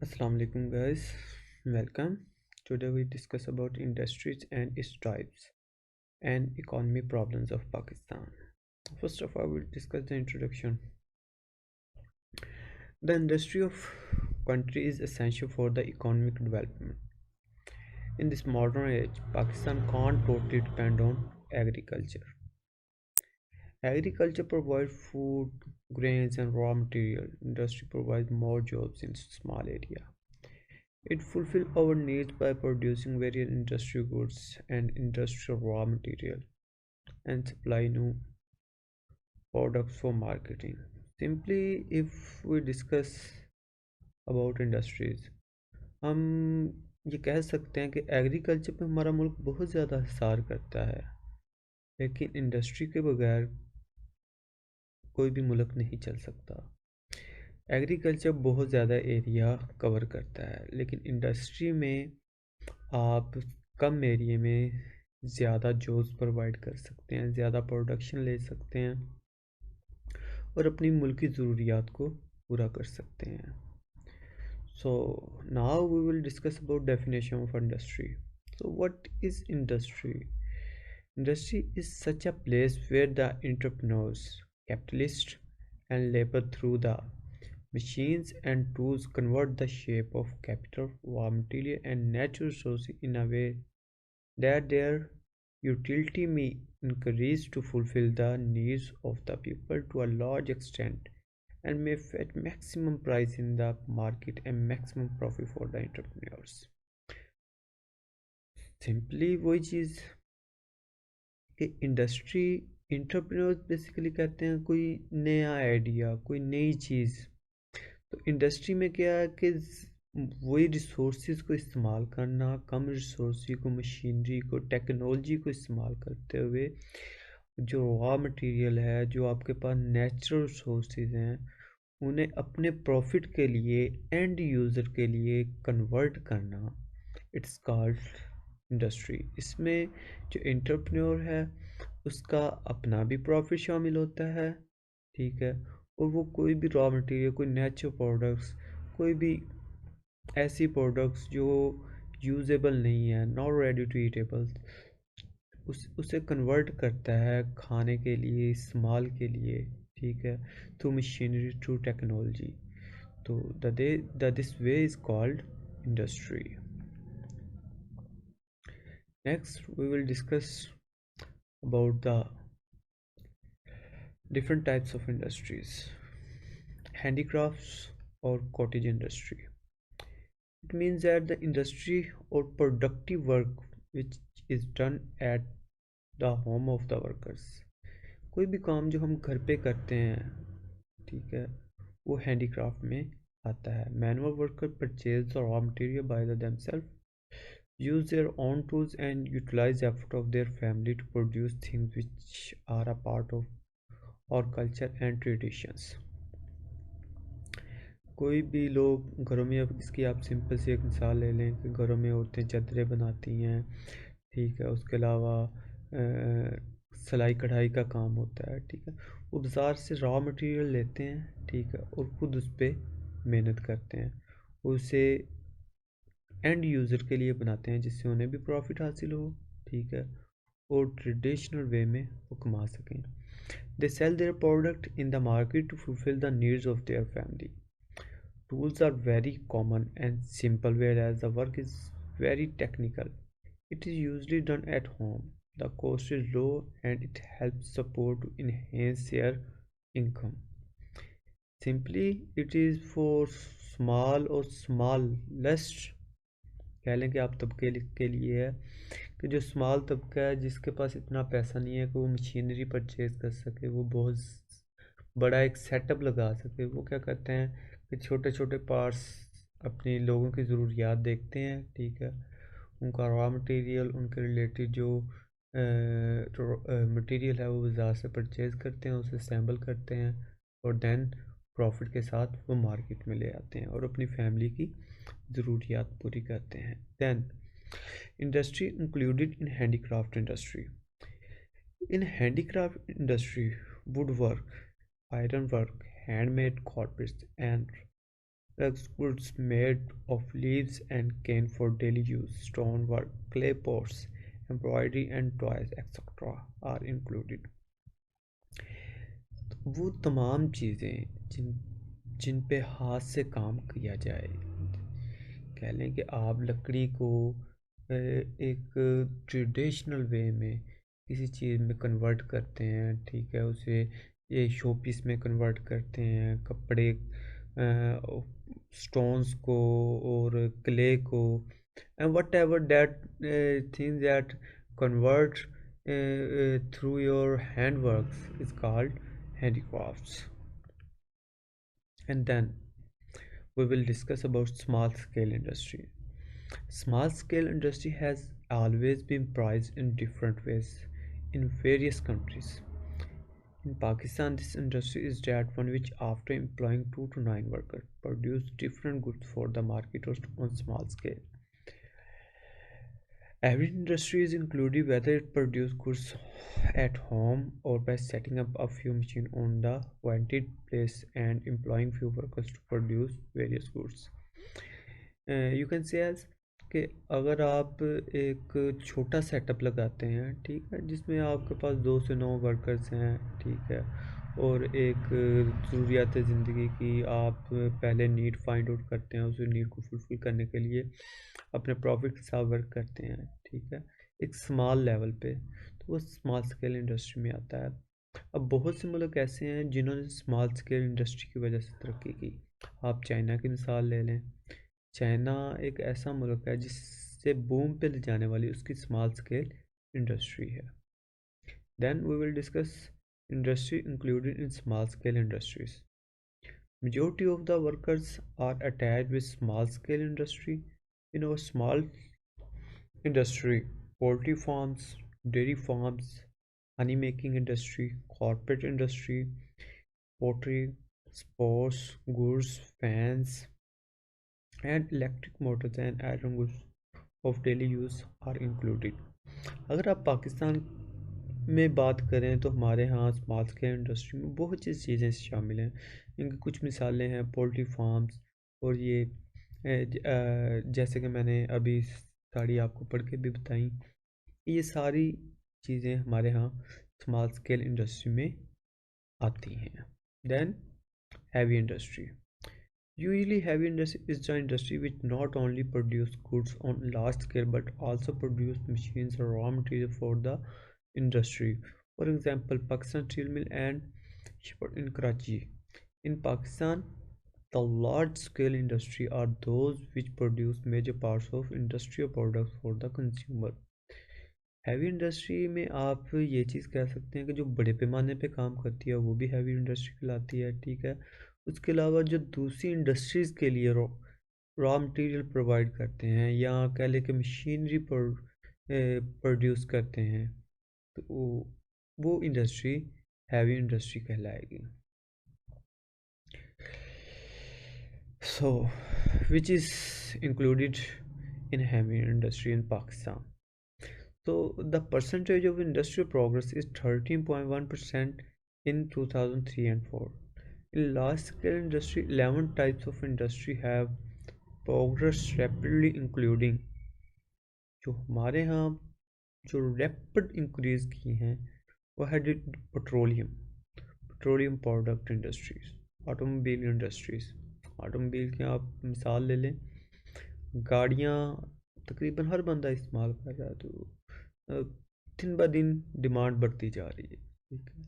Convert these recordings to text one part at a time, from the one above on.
Assalamu alaikum guys, welcome. Today we discuss about industries and its types and economy problems of Pakistan. First of all, we'll discuss the introduction. The industry of country is essential for the economic development. In this modern age, Pakistan can't totally depend on agriculture. Agriculture provides food, grains and raw material. Industry provides more jobs in small area. It fulfills our needs by producing various industrial goods and industrial raw material and supply new products for marketing. Simply, if we discuss about industries, हम ये कह सकते हैं कि agriculture पे हमारा मुल्क बहुत ज़्यादा हिसार करता है, लेकिन इंडस्ट्री के बगैर कोई भी मुल्क नहीं चल सकता। एग्रीकल्चर बहुत ज़्यादा एरिया कवर करता है, लेकिन इंडस्ट्री में आप कम एरिया में ज़्यादा जॉब्स प्रोवाइड कर सकते हैं, ज़्यादा प्रोडक्शन ले सकते हैं और अपनी मुल्क की ज़रूरियात को पूरा कर सकते हैं। So now we will discuss about definition of industry. So what is industry? Industry is such a place where the entrepreneurs, capitalists and labor through the machines and tools convert the shape of capital, raw material and natural resources in a way that their utility may increase to fulfill the needs of the people to a large extent and may fetch maximum price in the market and maximum profit for the entrepreneurs. Simply वही चीज़ कि industry entrepreneurs basically कहते हैं कोई नया idea, कोई नई चीज़। तो industry में क्या है कि वही रिसोर्सेज को इस्तेमाल करना, कम रिसोर्स को, मशीनरी को, टेक्नोलॉजी को इस्तेमाल करते हुए जो रॉ मटेरियल है, जो आपके पास नेचुरल रिसोर्सेज हैं, उन्हें अपने प्रॉफिट के लिए एंड यूज़र के लिए कन्वर्ट करना, इट्स कॉल्ड इंडस्ट्री। इसमें जो एंटरप्रेन्योर है उसका अपना भी प्रॉफिट शामिल होता है, ठीक है, और वो कोई भी रॉ मटेरियल, कोई नेचुरल प्रोडक्ट्स, कोई भी ऐसी प्रोडक्ट्स जो यूजेबल नहीं है, नॉट रेडी टू ईटेबल, उसे कन्वर्ट करता है खाने के लिए, इस्तेमाल के लिए, ठीक है, थ्रू मशीनरी, थ्रू टेक्नोलॉजी। तो this way is called industry. Next, we will discuss about the different types of industries. Handicrafts or cottage industry. It means that the industry or productive work which is done at the home of the workers. कोई भी काम जो हम घर पे करते हैं, ठीक है, वो हैंडीक्राफ्ट में आता है. Manual worker purchase the raw material by themselves, use their own tools and utilize the effort of their family to produce things which are a part of our culture and traditions. कोई भी लोग घरों में, अब इसकी आप simple सी एक मिसाल ले लें कि घरों में औरतें चादरें बनाती हैं, ठीक है, उसके अलावा सिलाई कढ़ाई का काम होता है, ठीक है, वो बाज़ार से रॉ मटेरियल लेते हैं, ठीक है, और ख़ुद उस पर मेहनत करते हैं, उसे एंड यूज़र के लिए बनाते हैं जिससे उन्हें भी प्रॉफिट हासिल हो, ठीक है, और ट्रेडिशनल वे में वो कमा सकें. They sell their product in the market to fulfil the needs of their family. Tools are very common and simple, whereas the work is very technical. It is usually done at home. The cost is low and it helps support to enhance their income. Simply, it is for small or smallest, कह लें कि आप तबके के लिए है कि जो स्मॉल तबका है जिसके पास इतना पैसा नहीं है कि वो मशीनरी परचेज़ कर सके, वो बहुत बड़ा एक सेटअप लगा सके, वो क्या करते हैं कि छोटे छोटे पार्ट्स अपनी लोगों की ज़रूरियात देखते हैं, ठीक है, उनका रॉ मटेरियल, उनके रिलेटेड जो मटेरियल है वो बाज़ार से परचेज़ करते हैं, उसे असेंबल करते हैं और देन प्रॉफिट के साथ वो मार्केट में ले आते हैं और अपनी फैमिली की ज़रूरियात पूरी करते हैं. Then industry included in handicraft industry. In handicraft industry, woodwork, ironwork, handmade carpets, and Rugs, goods made of leaves and cane for daily use, stonework, clay pots, embroidery and toys, etc. are included. वो तमाम चीज़ें जिन जिन पे हाथ से काम किया जाए, कह लें कि आप लकड़ी को एक ट्रेडिशनल वे में किसी चीज़ में कन्वर्ट करते हैं, ठीक है, उसे ये शो पीस में कन्वर्ट करते हैं, कपड़े, स्टोन्स को और क्ले को, and whatever that thing that convert through your handworks is called handicrafts. And then we will discuss about small scale industry. Small scale industry has always been priced in different ways in various countries. In Pakistan, this industry is that one which, after employing 2 to 9 workers, produce different goods for the market or on small scale. Every industry is included, whether it produces goods at home or by setting up a few machines on the wanted place and employing few workers to produce various goods. You can say as कि अगर आप एक छोटा setup लगाते हैं, ठीक है, जिसमें आपके पास 2 से 9 वर्कर्स हैं, ठीक है, और एक ज़रूरियात ज़िंदगी की आप पहले नीड फाइंड आउट करते हैं, उस नीड को फुलफ़िल करने के लिए अपने प्रॉफिट के साथ वर्क करते हैं, ठीक है, एक स्मॉल लेवल पे, तो वो स्मॉल स्केल इंडस्ट्री में आता है। अब बहुत से मुल्क ऐसे हैं जिन्होंने स्मॉल स्केल इंडस्ट्री की वजह से तरक्की की। आप चाइना की मिसाल ले लें। चाइना एक ऐसा मुल्क है जिससे बूम पे ले जाने वाली उसकी स्मॉल स्केल इंडस्ट्री है। Then we will discuss industry included in small scale industries. Majority of the workers are attached with small scale industry. In our small industry, poultry farms, dairy farms, honey making industry, corporate industry, pottery, sports, goods, fans, and electric motors and iron goods of daily use are included. अगर आप पाकिस्तान में बात करें तो हमारे यहाँ small scale industry में बहुत सी चीज़ें शामिल हैं। इनकी कुछ मिसालें हैं पोल्ट्री फार्म्स, और ये जैसे कि मैंने अभी सारी आपको पढ़ के भी बताई, ये सारी चीज़ें हमारे यहाँ स्मॉल स्केल इंडस्ट्री में आती हैं। Then heavy industry. Usually heavy industry is the industry which not only produce goods on large scale but also produce machines or raw material for the industry. For example, Pakistan Steel Mill and Shipyard in Karachi. In Pakistan, the large scale industry are those which produce major parts of industrial products for the consumer. Heavy industry में आप ये चीज़ कह सकते हैं कि जो बड़े पैमाने पे काम करती है वो भी हैवी इंडस्ट्री कहलाती है, ठीक है। उसके अलावा जो दूसरी इंडस्ट्रीज़ के लिए रॉ मटेरियल प्रोवाइड करते हैं या कह लें कि मशीनरी प्रोड्यूस करते हैं, तो वो इंडस्ट्री हैवी इंडस्ट्री कहलाएगी। So, which is included in heavy industry in Pakistan. So the percentage of industrial progress is 13.1% in 2003 and 4. In large scale industry, 11 types of industry have progressed rapidly, including जो हमारे यहाँ जो rapid increase की हैं वो है petroleum product industries, automobile industries. Automobile की आप मिसाल ले लें, गाड़ियाँ तकरीबन हर बंदा इस्तेमाल कर रहा है, तो दिन ब दिन डिमांड बढ़ती जा रही है, ठीक है।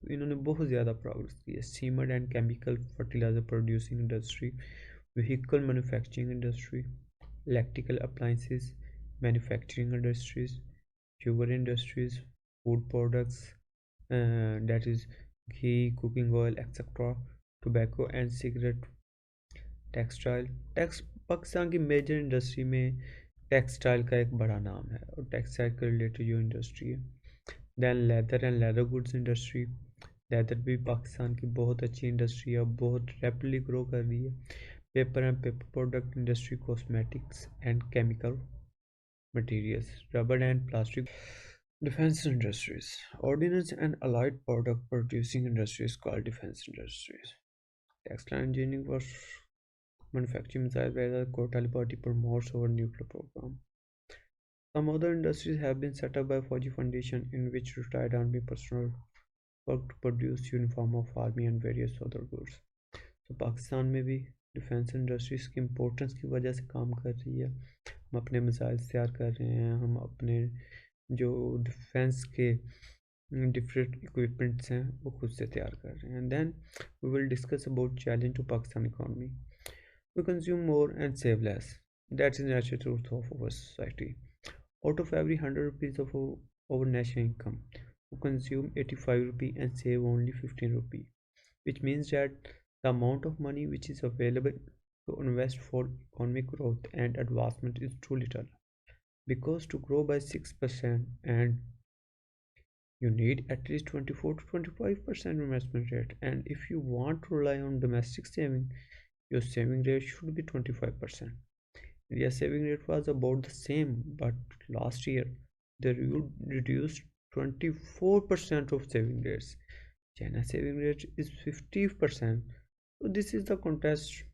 तो इन्होंने बहुत ज़्यादा प्रोग्रेस की है। Cement and chemical fertiliser producing industry, vehicle manufacturing industry, electrical appliances manufacturing industries, sugar industries, food products, that is ghee, cooking oil, etc., tobacco and cigarette, textile. Pakistan की मेजर इंडस्ट्री में टेक्सटाइल का एक बड़ा नाम है, और टेक्सटाइल के related जो इंडस्ट्री है। Than leather and leather goods industry, leather भी पाकिस्तान की बहुत अच्छी इंडस्ट्री है, बहुत रैपिडली ग्रो कर रही है। Paper and paper product industry, cosmetics and chemical materials, rubber and plastic. Defense industries, ordnance and allied product producing industries called defense industries. Textile engineering was manufacturing missiles where the Taliban promotes our nuclear program. Some other industries have been set up by Fauji Foundation in which retired army personnel work to produce uniform of army and various other goods. तो पाकिस्तान में भी defence industries की importance की वजह से काम कर रही है। हम अपने मिसाइल्स तैयार कर रहे हैं, हम अपने जो डिफेंस के डिफरेंट इक्विपमेंट्स हैं वो खुद से तैयार कर रहे हैं। Then we will discuss about challenge to Pakistan economy. We consume more and save less, that is natural truth of our society. Out of every 100 rupees of our national income, we consume 85 rupee and save only 15 rupee, which means that the amount of money which is available to invest for economic growth and advancement is too little. Because to grow by 6% and you need at least 24 to 25% investment rate, and if you want to rely on domestic saving, your saving rate should be 25%. India's saving rate was about the same, but last year they reduced 24% of saving rates. China's saving rate is 50%. So this is the contest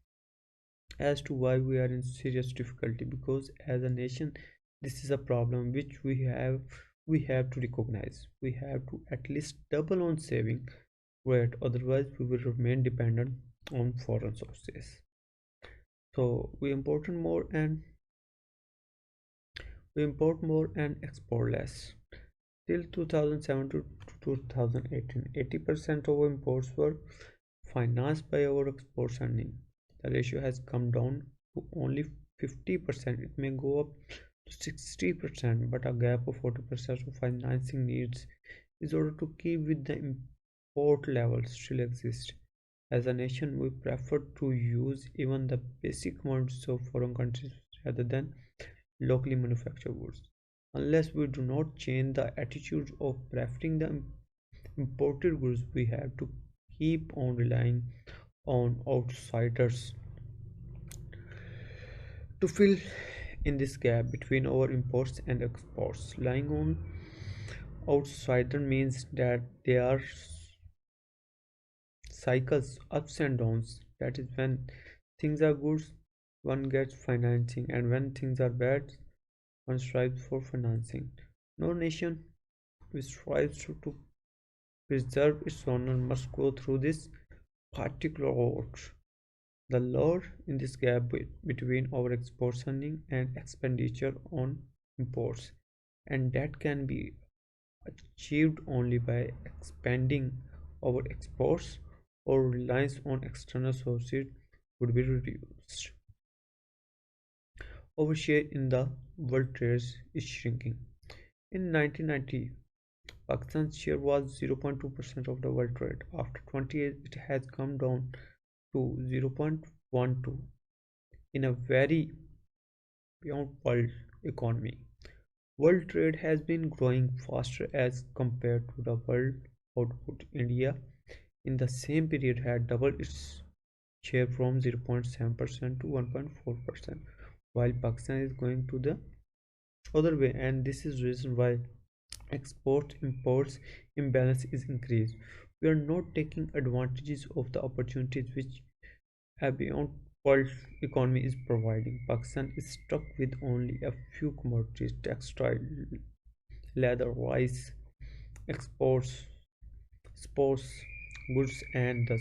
as to why we are in serious difficulty, because as a nation this is a problem which we have to recognize. We have to at least double on saving rate, otherwise we will remain dependent on foreign sources. So we import more and export less. Till 2007 to 2018, 80% of our imports were financed by our exports earning. The ratio has come down to only 50%. It may go up to 60%, but a gap of 40% of financing needs in order to keep with the import levels still exist. As a nation, we prefer to use even the basic commodities of foreign countries rather than locally manufactured goods. Unless we do not change the attitude of preferring the imported goods, we have to keep on relying on outsiders to fill in this gap between our imports and exports. Relying on outsider means that there are cycles, ups and downs. That is, when things are good, one gets financing, and when things are bad, one strives for financing. No nation which strives to preserve its honor must go through this particular route. The lower in this gap between our exports earning and expenditure on imports, and that can be achieved only by expanding our exports or reliance on external sources would be reduced. Our share in the world trade is shrinking. In 1990, Pakistan's share was 0.2% of the world trade. After 20 years, it has come down to 0.12 in a very beyond world economy. World trade has been growing faster as compared to the world output. India in the same period had doubled its share from 0.7% to 1.4%, while Pakistan is going to the other way, and this is reason why export imports imbalance is increased. We are not taking advantages of the opportunities which a beyond world economy is providing. Pakistan is stuck with only a few commodities: textile, leather, rice, exports, sports goods, and the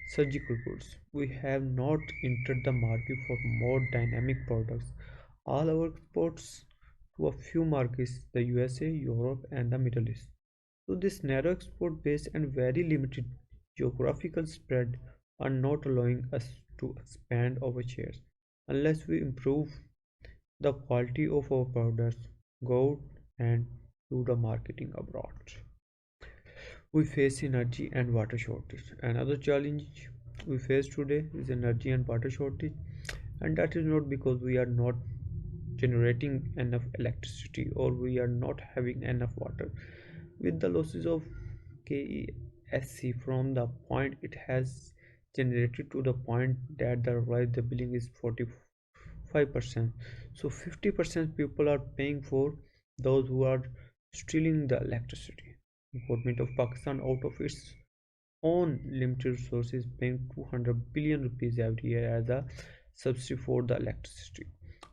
surgical goods. We have not entered the market for more dynamic products. All our exports to a few markets, the USA, Europe, and the Middle East. So this narrow export base and very limited geographical spread are not allowing us to expand our shares. Unless we improve the quality of our products, go out and do the marketing abroad. We face energy and water shortage. Another challenge we face today is energy and water shortage, and that is not because we are not generating enough electricity or we are not having enough water. With the losses of KESC from the point it has generated to the point that the rise the billing is 45%, so 50% people are paying for those who are stealing the electricity. Government of Pakistan, out of its own limited resources, paying 200 billion rupees every year as a subsidy for the electricity.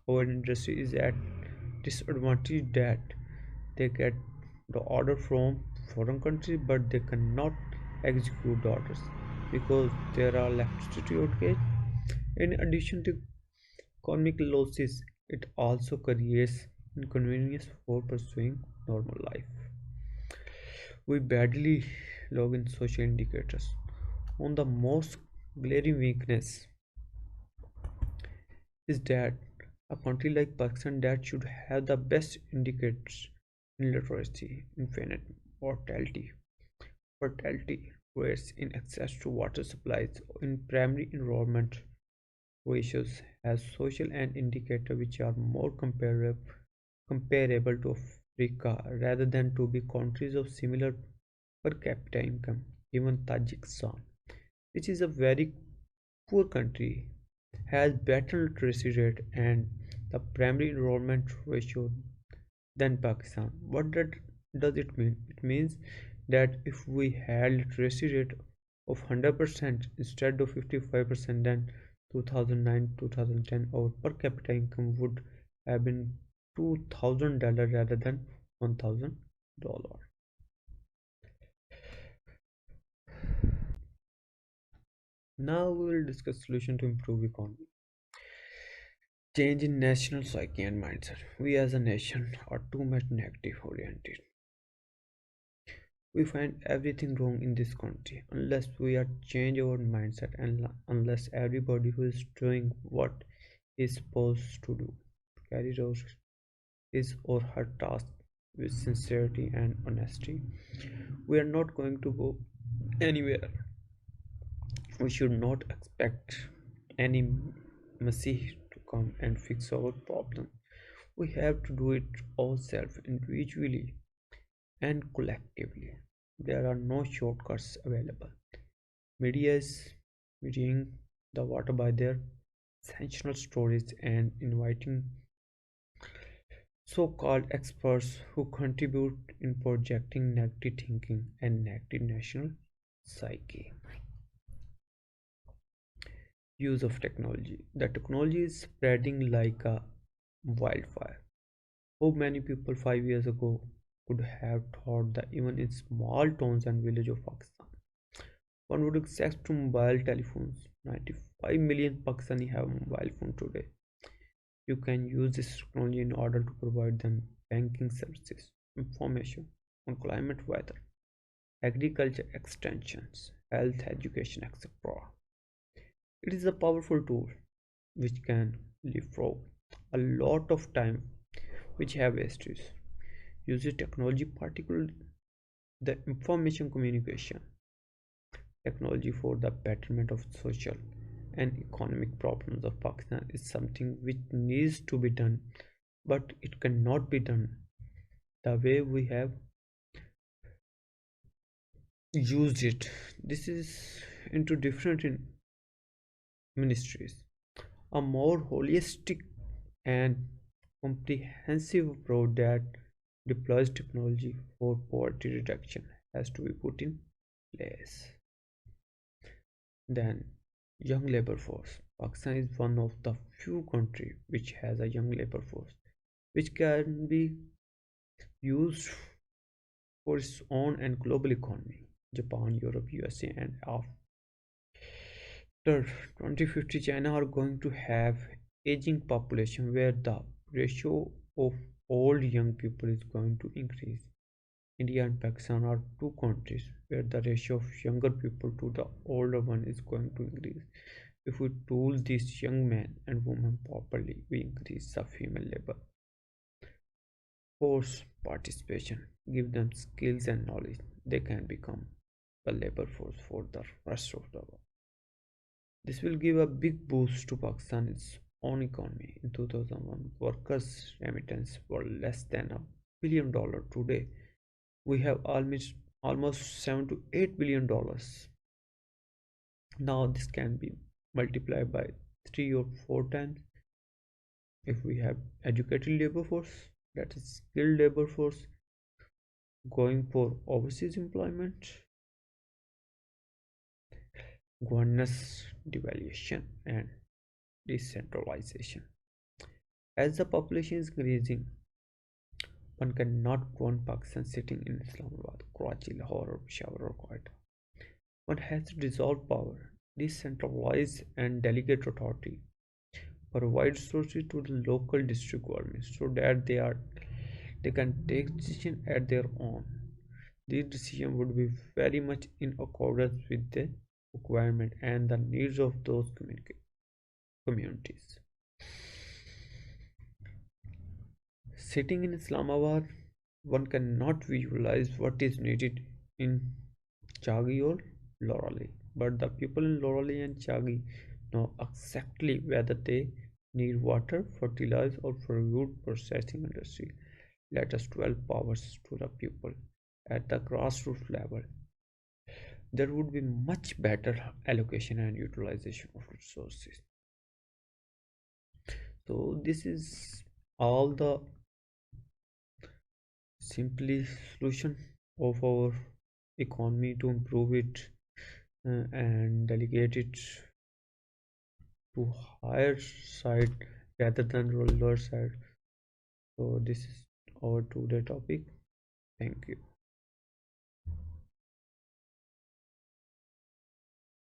Our industry is at disadvantage that they get the order from foreign countries, but they cannot execute the orders because there are electricity outage. In addition to economic losses, it also creates inconvenience for pursuing normal life. We badly log in social indicators. On the most glaring weakness is that a country like Pakistan that should have the best indicators in literacy, infant mortality rates, in access to water supplies, in primary enrollment ratios, has social and indicator which are more comparable to Africa rather than to be countries of similar per capita income. Even Tajikistan, which is a very poor country, has better literacy rate and the primary enrollment ratio than Pakistan. Does it mean? It means that if we had literacy rate of 100% instead of 55%, then 2009-2010 our per capita income would have been $2,000 rather than $1,000. Now we will discuss solution to improve economy. Change in national psyche and mindset. We as a nation are too much negative oriented. We find everything wrong in this country unless we are change our mindset and unless everybody who is doing what is supposed to do carries out his or her task with sincerity and honesty. We are not going to go anywhere. We should not expect any Messiah to come and fix our problem. We have to do it ourselves individually and collectively. There are no shortcuts available. Media is muddying the water by their sensational stories and inviting so-called experts who contribute in projecting negative thinking and negative national psyche. Use of technology. The technology is spreading like a wildfire. How many people 5 years ago could have thought that even in small towns and villages of Pakistan, one would access to mobile telephones? 95 million Pakistani have a mobile phone today. You can use this technology in order to provide them banking services, information on climate weather, agriculture extensions, health education, etc. It is a powerful tool which can leapfrog a lot of time which have wasted. Uses technology, particularly the information communication technology, for the betterment of social and economic problems of Pakistan is something which needs to be done, but it cannot be done the way we have used it. This is into different ministries. A more holistic and comprehensive approach that deploys technology for poverty reduction has to be put in place. Then, young labor force. Pakistan is one of the few countries which has a young labor force which can be used for its own and global economy. Japan, Europe, USA, and after 2050, China are going to have aging population where the ratio of old young people is going to increase. India and Pakistan are two countries where the ratio of younger people to the older one is going to increase. If we tool these young men and women properly, we increase the female labor force participation, give them skills and knowledge, they can become the labor force for the rest of the world. This will give a big boost to Pakistan's own economy. In 2001, workers' remittance were less than $1 billion. Today, we have almost $7 to $8 billion. Now, this can be multiplied by 3 or 4 times if we have educated labor force, that is skilled labor force, going for overseas employment. governance devaluation and decentralization. As the population is increasing, one cannot govern Pakistan sitting in Islamabad, Karachi, Lahore, or Peshawar or Quetta. One has to dissolve power, decentralize and delegate authority, provide resources to the local district governments so that they can take decisions at their own. These decisions would be very much in accordance with the requirement and the needs of those communities. Sitting in Islamabad, one cannot visualize what is needed in Chagi or Lorali, but the people in Lorali and Chagi know exactly whether they need water, fertilizer, or food processing industry. Let us dwell powers to the people at the grassroots level. There would be much better allocation and utilization of resources. So this is all the simply solution of our economy to improve it and delegate it to higher side rather than lower side. So this is our today topic. Thank you.